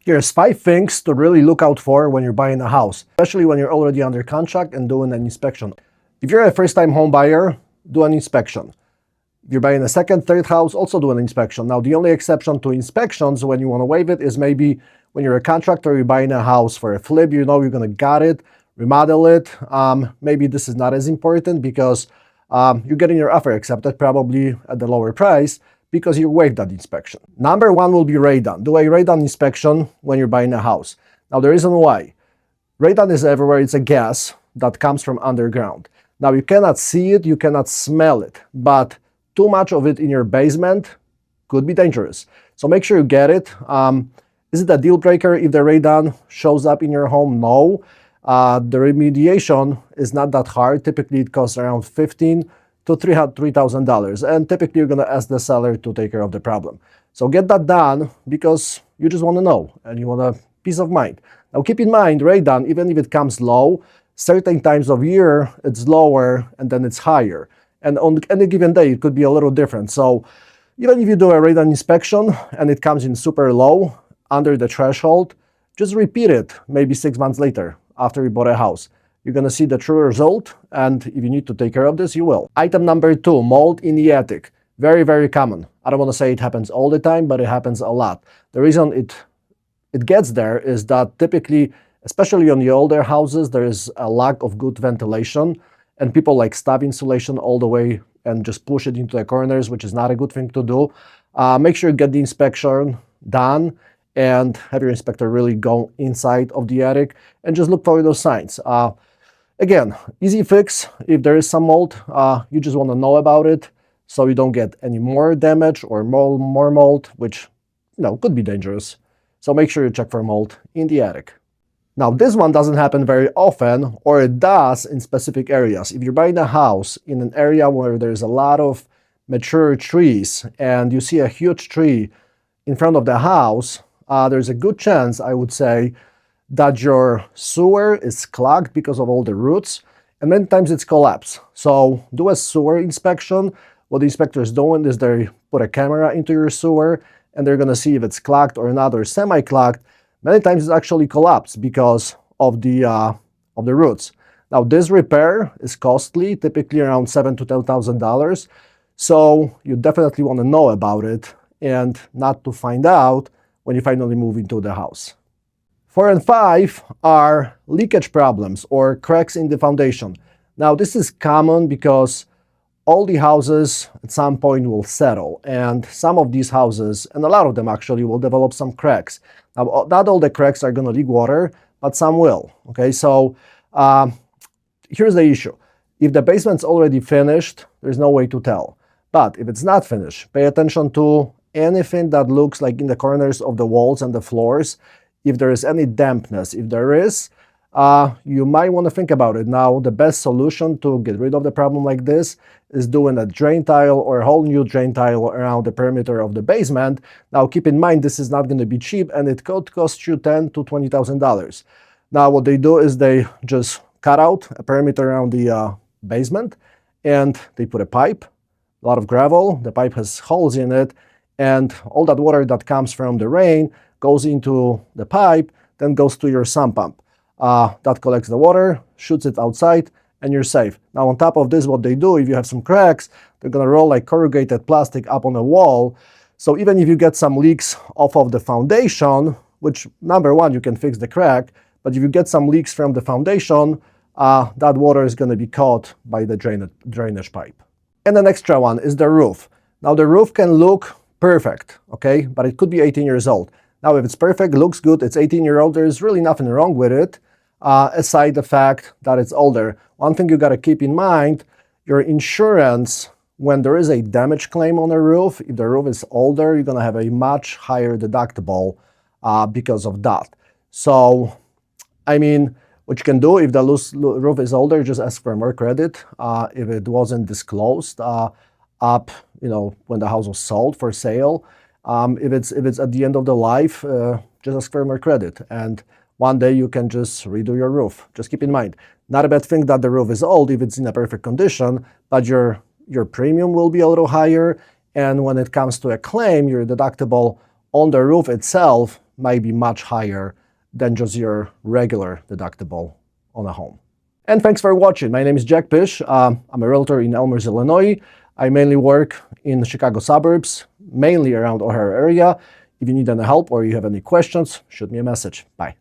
Here's 5 things to really look out for when you're buying a house, especially when you're already under contract and doing an inspection. If you're a first-time home buyer, do an inspection. If you're buying a second, third house, also do an inspection. Now, the only exception to inspections when you want to waive it is maybe when you're a contractor, you're buying a house for a flip, you know you're going to gut it, remodel it. Maybe this is not as important because you're getting your offer accepted probably at the lower price because you waived that inspection. Number 1 will be radon. Do a radon inspection when you're buying a house. Now, the reason why. Radon is everywhere. It's a gas that comes from underground. Now, you cannot see it, you cannot smell it, but too much of it in your basement could be dangerous. So make sure you get it. Is it a deal breaker if the radon shows up in your home? No. The remediation is not that hard. Typically, it costs around $1,500 to $3,000. And typically, you're going to ask the seller to take care of the problem. So get that done because you just want to know and you want a peace of mind. Now, keep in mind, radon, even if it comes low, certain times of year, it's lower and then it's higher. And on any given day, it could be a little different. So even if you do a radon inspection and it comes in super low, under the threshold, just repeat it maybe 6 months later after you bought a house. You're going to see the true result, and if you need to take care of this, you will. Item number 2, mold in the attic. Very, very common. I don't want to say it happens all the time, but it happens a lot. The reason it gets there is that typically, especially on the older houses, there is a lack of good ventilation, and people like stab insulation all the way and just push it into the corners, which is not a good thing to do. Make sure you get the inspection done and have your inspector really go inside of the attic and just look for those signs. Again, easy fix. If there is some mold, you just want to know about it so you don't get any more damage or more mold, which could be dangerous. So make sure you check for mold in the attic. Now, this one doesn't happen very often, or it does in specific areas. If you're buying a house in an area where there's a lot of mature trees and you see a huge tree in front of the house, there's a good chance, I would say, that your sewer is clogged because of all the roots, and many times it's collapsed. So do a sewer inspection. What the inspector is doing is they put a camera into your sewer, and they're going to see if it's clogged or not, or semi-clogged. Many times it's actually collapsed because of the roots. Now, this repair is costly, typically around $7,000 to $10,000. So you definitely want to know about it and not to find out when you finally move into the house. 4 and 5 are leakage problems or cracks in the foundation. Now, this is common because all the houses at some point will settle, and some of these houses, and a lot of them actually, will develop some cracks. Now, not all the cracks are going to leak water, but some will. Okay, so here's the issue. If the basement's already finished, there's no way to tell. But if it's not finished, pay attention to anything that looks like in the corners of the walls and the floors. If there is any dampness, if there is, you might want to think about it. Now, the best solution to get rid of the problem like this is doing a drain tile or a whole new drain tile around the perimeter of the basement. Now, keep in mind, this is not going to be cheap, and it could cost you $10,000 to $20,000. Now, what they do is they just cut out a perimeter around the basement, and they put a pipe, a lot of gravel. The pipe has holes in it, and all that water that comes from the rain goes into the pipe, then goes to your sump pump. That collects the water, shoots it outside, and you're safe. Now, on top of this, what they do, if you have some cracks, they're going to roll like corrugated plastic up on a wall. So even if you get some leaks off of the foundation, which, number 1, you can fix the crack, but if you get some leaks from the foundation, that water is going to be caught by the drainage pipe. And the extra one is the roof. Now, the roof can look perfect, okay, but it could be 18 years old. Now, if it's perfect, looks good, it's 18-year-old, there's really nothing wrong with it, aside the fact that it's older. One thing you got to keep in mind, your insurance, when there is a damage claim on a roof, if the roof is older, you're going to have a much higher deductible because of that. So, I mean, what you can do if the roof is older, just ask for more credit. If it wasn't disclosed up, when the house was sold for sale, if it's at the end of the life, just ask for more credit. And one day you can just redo your roof. Just keep in mind, not a bad thing that the roof is old if it's in a perfect condition, but your premium will be a little higher. And when it comes to a claim, your deductible on the roof itself might be much higher than just your regular deductible on a home. And thanks for watching. My name is Jack Pish. I'm a realtor in Elmhurst, Illinois. I mainly work in the Chicago suburbs, mainly around O'Hare area. If you need any help or you have any questions, shoot me a message. Bye.